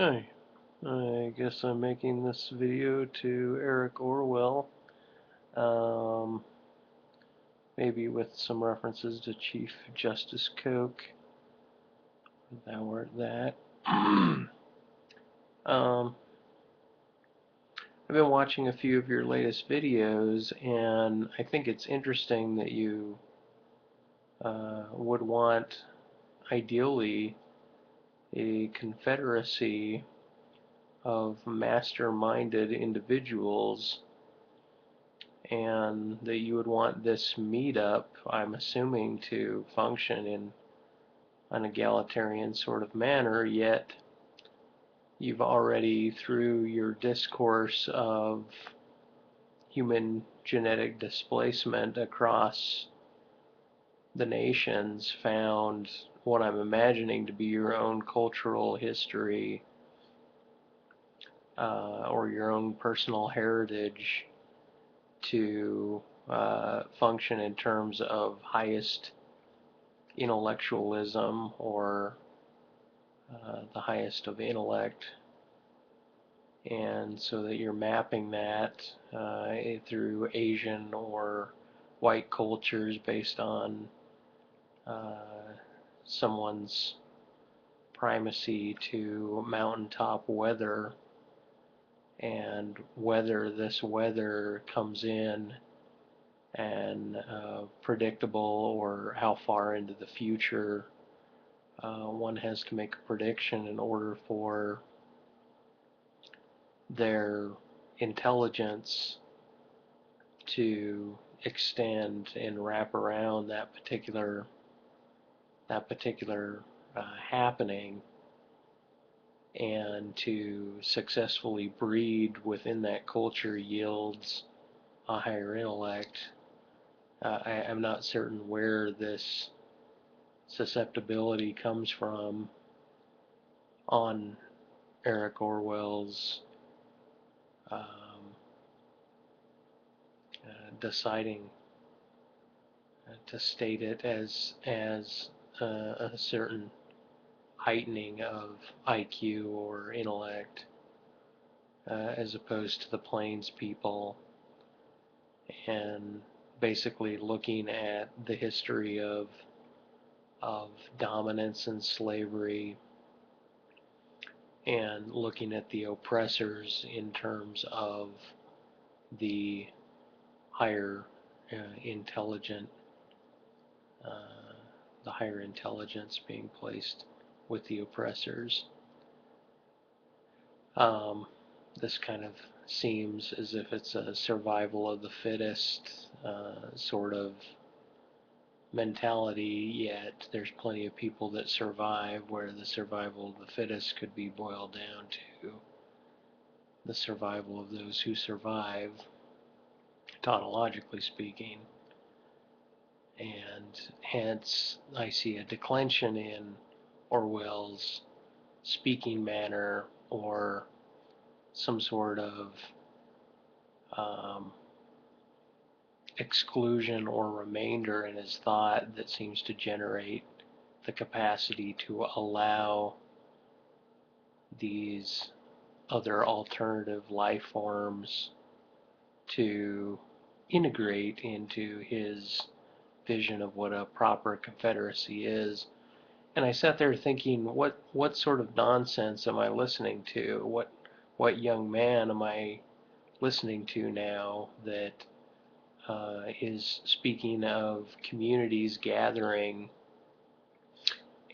Hi, I guess I'm making this video to Eric Orwell, um, maybe with some references to Chief Justice Coke. Thou art that. um, I've been watching a few of your latest videos, and I think it's interesting that you would want, ideally, a confederacy of master-minded individuals, and that you would want this meetup, I'm assuming, to function in an egalitarian sort of manner, yet you've already, through your discourse of human genetic displacement across the nations, found what I'm imagining to be your own cultural history or your own personal heritage to function in terms of highest intellectualism or the highest of intellect, and so that you're mapping that through Asian or white cultures based on uh, someone's primacy to mountaintop weather, and whether this weather comes in and predictable, or how far into the future one has to make a prediction in order for their intelligence to extend and wrap around that particular happening, and to successfully breed within that culture yields a higher intellect. I'm not certain where this susceptibility comes from on Eric Orwell's deciding to state it as a certain heightening of IQ or intellect, as opposed to the plains people, and basically looking at the history of dominance and slavery, and looking at the oppressors in terms of the higher intelligent, uh, the higher intelligence being placed with the oppressors. Um, this kind of seems as if it's a survival of the fittest sort of mentality, yet there's plenty of people that survive, where the survival of the fittest could be boiled down to the survival of those who survive, tautologically speaking. And hence I see a declension in Orwell's speaking manner, or some sort of um, exclusion or remainder in his thought that seems to generate the capacity to allow these other alternative life forms to integrate into his vision of what a proper confederacy is. And I sat there thinking, what sort of nonsense am I listening to? What young man am I listening to now that is speaking of communities gathering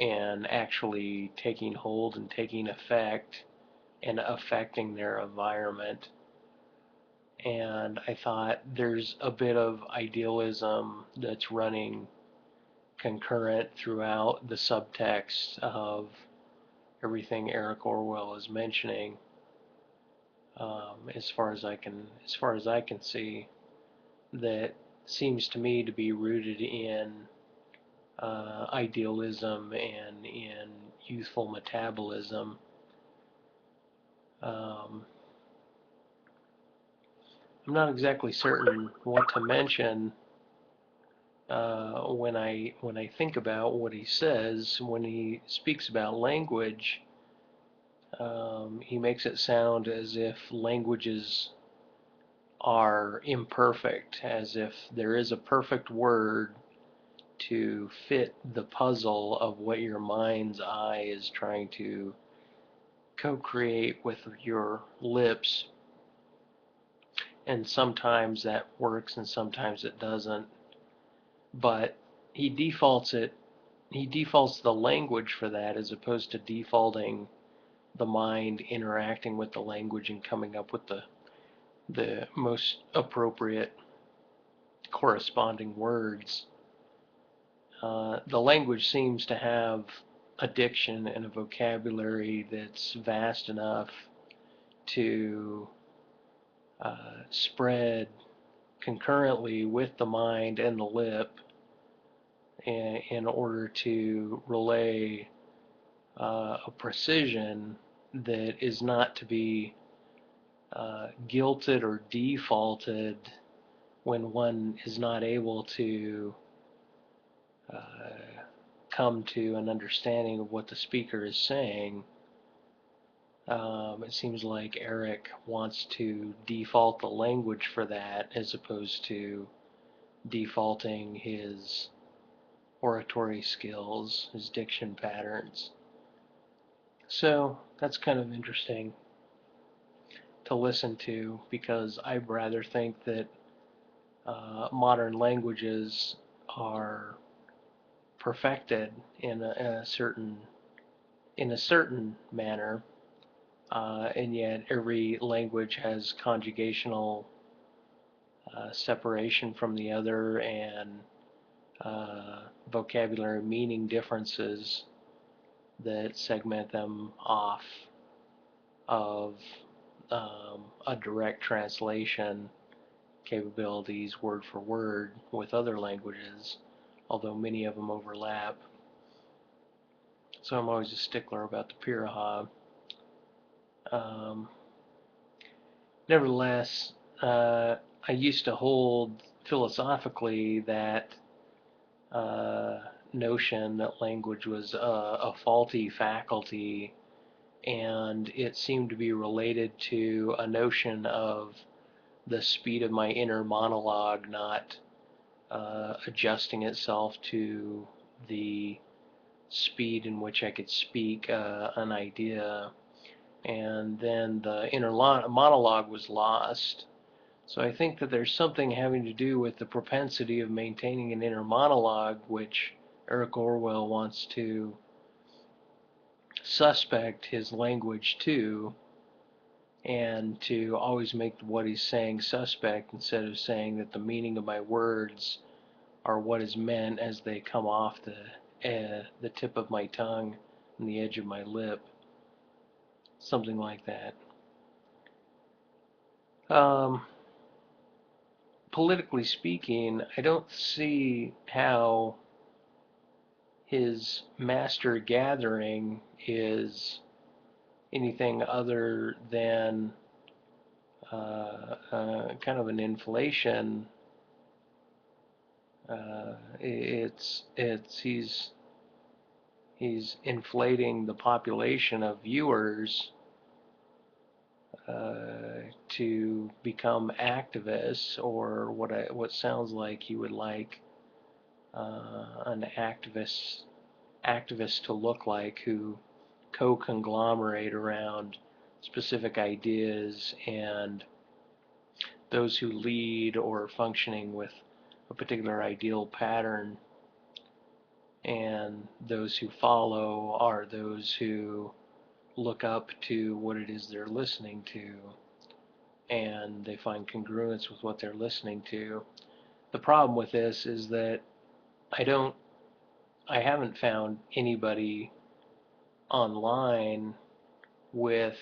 and actually taking hold and taking effect and affecting their environment? And I thought there's a bit of idealism that's running concurrent throughout the subtext of everything Eric Orwell is mentioning, as far as I can see, that seems to me to be rooted in idealism and in youthful metabolism. Um, I'm not exactly certain what to mention when I think about what he says when he speaks about language. He makes it sound as if languages are imperfect, as if there is a perfect word to fit the puzzle of what your mind's eye is trying to co-create with your lips. And sometimes that works and sometimes it doesn't. But he defaults it he defaults the language for that as opposed to defaulting the mind interacting with the language and coming up with the most appropriate corresponding words. The language seems to have a diction and a vocabulary that's vast enough to spread concurrently with the mind and the lip in order to relay a precision that is not to be guilted or defaulted when one is not able to come to an understanding of what the speaker is saying. It seems like Eric wants to default the language for that as opposed to defaulting his oratory skills, his diction patterns. So that's kind of interesting to listen to because I rather think that modern languages are perfected in a certain manner, and yet every language has conjugational separation from the other and vocabulary meaning differences that segment them off of a direct translation capabilities word for word with other languages, although many of them overlap. So I'm always a stickler about the Piraha. Um, Nevertheless, I used to hold philosophically that notion that language was a faulty faculty, and it seemed to be related to a notion of the speed of my inner monologue not adjusting itself to the speed in which I could speak an idea, and then the inner monologue was lost. So I think that there's something having to do with the propensity of maintaining an inner monologue, which Eric Orwoll wants to suspect his language to, and to always make what he's saying suspect instead of saying that the meaning of my words are what is meant as they come off the tip of my tongue and the edge of my lip, something like that. Um, Politically speaking, I don't see how his master gathering is anything other than kind of an inflation. It's he's inflating the population of viewers to become activists, or what sounds like he would like an activist to look like, who co-conglomerate around specific ideas, and those who lead or functioning with a particular ideal pattern, and those who follow are those who look up to what it is they're listening to, and they find congruence with what they're listening to. The problem with this is that I don't I haven't found anybody online with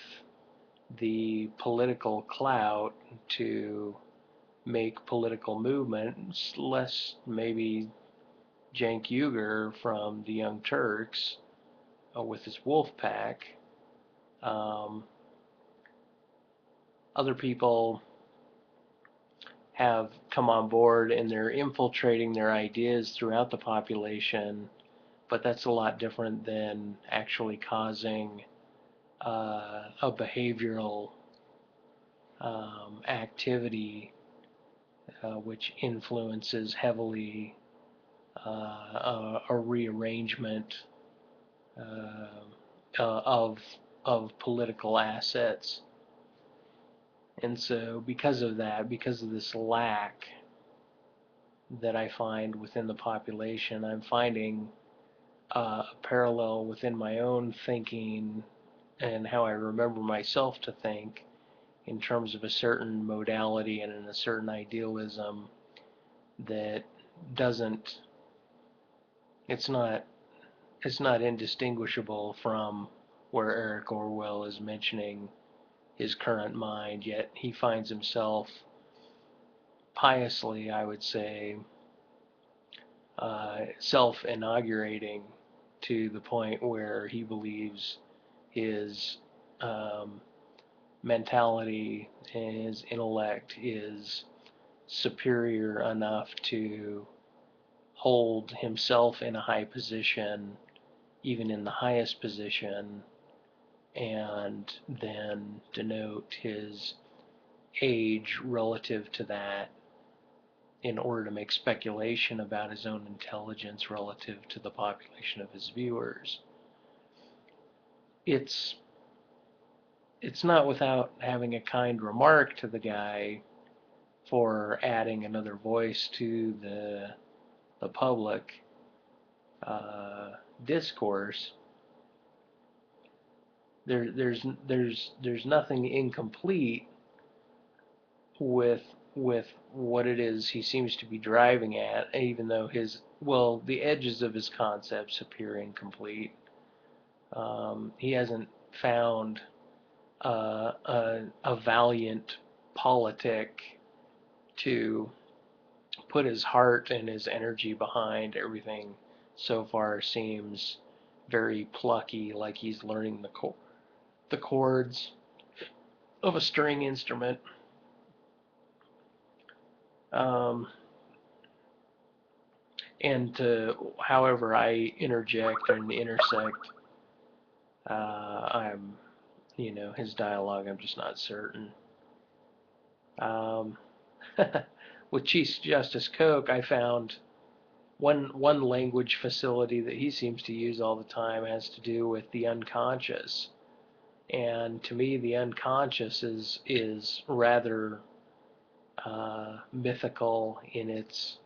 the political clout to make political movements, less maybe Cenk Uygur from the Young Turks with his wolf pack. Um, Other people have come on board and they're infiltrating their ideas throughout the population, but that's a lot different than actually causing a behavioral activity which influences heavily a rearrangement of political assets. And so because of that, because of this lack that I find within the population, I'm finding a parallel within my own thinking and how I remember myself to think in terms of a certain modality and in a certain idealism that doesn't, it's not indistinguishable from where Eric Orwell is mentioning his current mind, yet he finds himself piously, I would say, self-inaugurating to the point where he believes his um, mentality and his intellect is superior enough to hold himself in a high position, even in the highest position, and then denote his age relative to that in order to make speculation about his own intelligence relative to the population of his viewers. It's it's not without having a kind remark to the guy for adding another voice to the public uh, discourse. There's nothing incomplete with what it is he seems to be driving at, even though the edges of his concepts appear incomplete. He hasn't found a valiant politic to put his heart and his energy behind. Everything so far seems very plucky, like he's learning the chords of a string instrument. Um, and however I interject and intersect, I'm, his dialogue, I'm just not certain. Um, with Chief Justice Koch, I found one language facility that he seems to use all the time has to do with the unconscious, and to me, the unconscious is rather mythical in its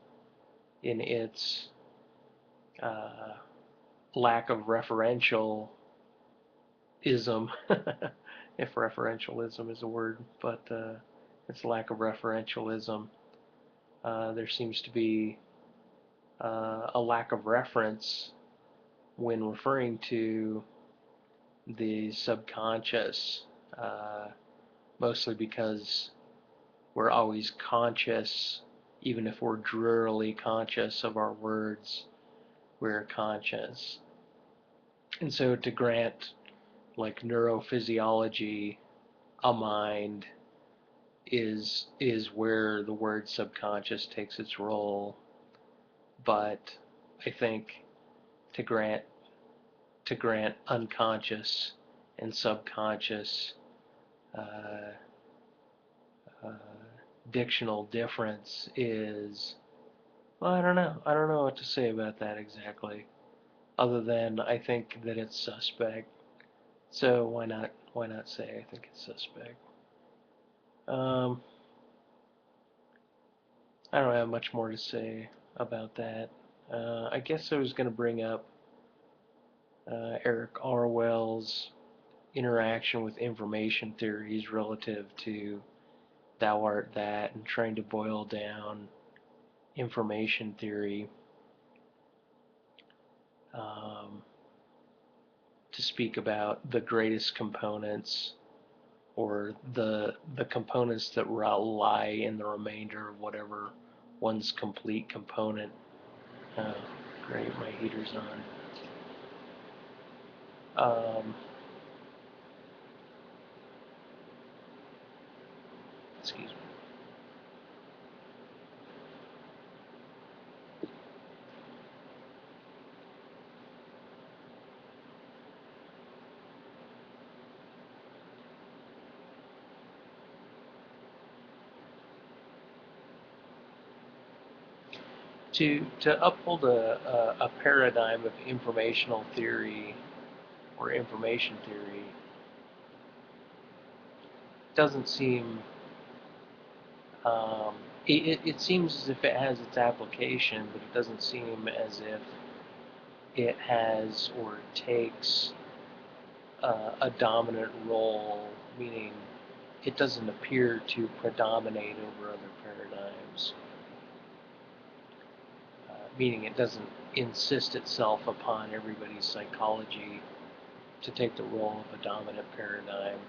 uh, lack of referentialism, if referentialism is a word, but its lack of referentialism. There seems to be a lack of reference when referring to the subconscious, mostly because we're always conscious, even if we're drearily conscious of our words, we're conscious. And so to grant like neurophysiology a mind is where the word subconscious takes its role. But I think to grant unconscious and subconscious uh, uh, dictional difference is, well, I don't know. I don't know what to say about that exactly, other than I think that it's suspect. So why not say I think it's suspect? Um, I don't have much more to say about that. I guess I was going to bring up Eric Orwell's interaction with information theories relative to thou art that and trying to boil down information theory um, to speak about the greatest components or the components that lie in the remainder of whatever one's complete component. Uh, Great, my heater's on. Excuse me. to uphold a paradigm of informational theory or information theory doesn't seem um, it seems as if it has its application, but it doesn't seem as if it has or takes a dominant role, meaning it doesn't appear to predominate over other paradigms, meaning it doesn't insist itself upon everybody's psychology to take the role of a dominant paradigm,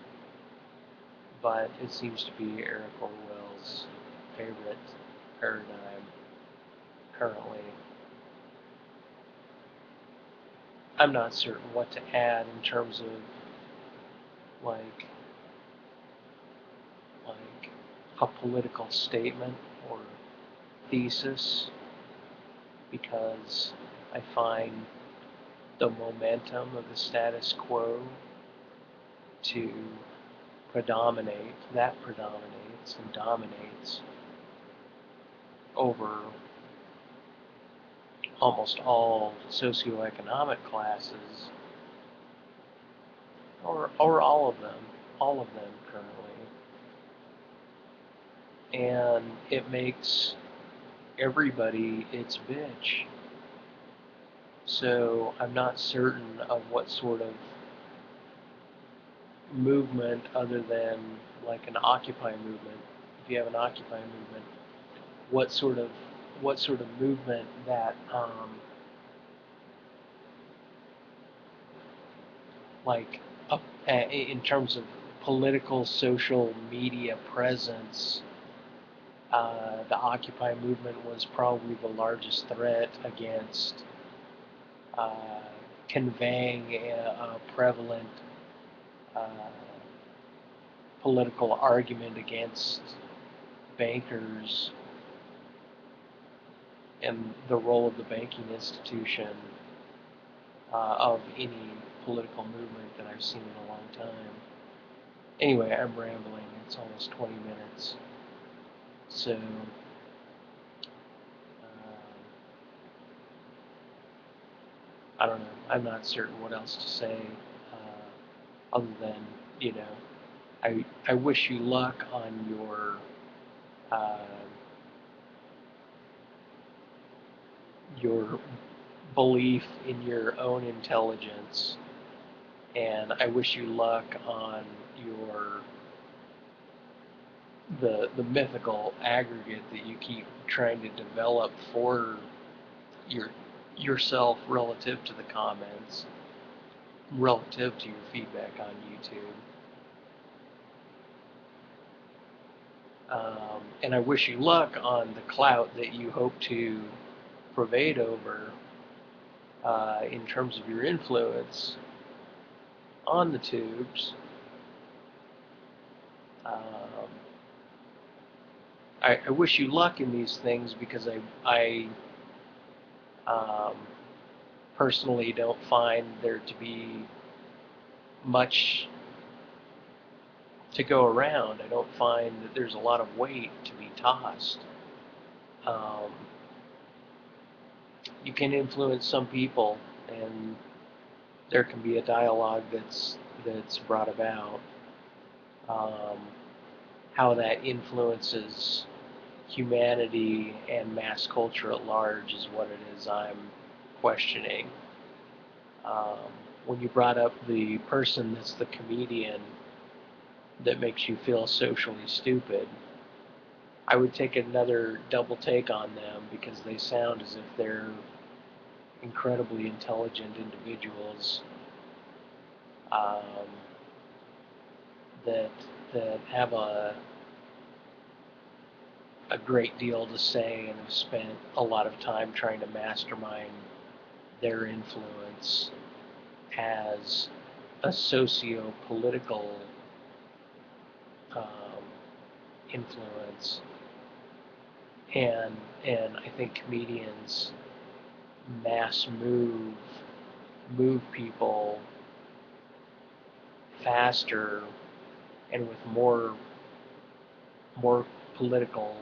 but it seems to be Eric Orwell's favorite paradigm currently. I'm not certain what to add in terms of like like a political statement or thesis, because I find the momentum of the status quo to predominate, that predominates and dominates over almost all socioeconomic classes, or all of them currently. And it makes everybody its bitch. So I'm not certain of what sort of movement other than like an Occupy movement. If you have an Occupy movement, what sort of movement that like in terms of political social media presence, the Occupy movement was probably the largest threat against uh, conveying a prevalent uh, political argument against bankers and the role of the banking institution of any political movement that I've seen in a long time. Anyway, I'm rambling. It's almost 20 minutes. So, I don't know. I'm not certain what else to say other than, you know, I wish you luck on uh, your belief in your own intelligence, and I wish you luck on your the mythical aggregate that you keep trying to develop for your yourself relative to the comments, relative to your feedback on YouTube. And I wish you luck on the clout that you hope to pervade over in terms of your influence on the tubes. Um, I wish you luck in these things because I um, personally don't find there to be much to go around. I don't find that there's a lot of weight to be tossed. Um, you can influence some people, and there can be a dialogue that's brought about. Um, how that influences humanity and mass culture at large is what it is I'm questioning. Um, when you brought up the person that's the comedian that makes you feel socially stupid, I would take another double take on them because they sound as if they're incredibly intelligent individuals um, that have a great deal to say and have spent a lot of time trying to mastermind their influence as a socio-political um, influence, and I think comedians mass move people faster and with more political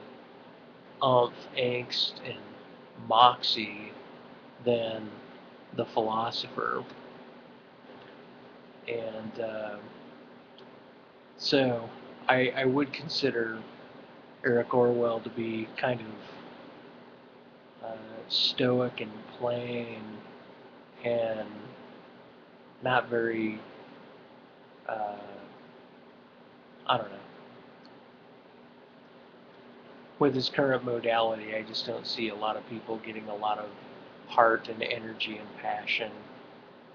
angst and moxie than the philosopher. And so I would consider Eric Orwell to be kind of stoic and plain and not very, uh, I don't know. With his current modality, I just don't see a lot of people getting a lot of heart and energy and passion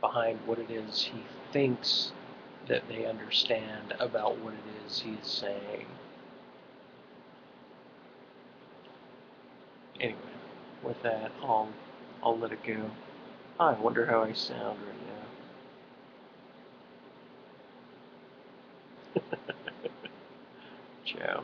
behind what it is he thinks that they understand about what it is he's saying. Anyway, with that, I'll let it go. I wonder how I sound right now. Ciao.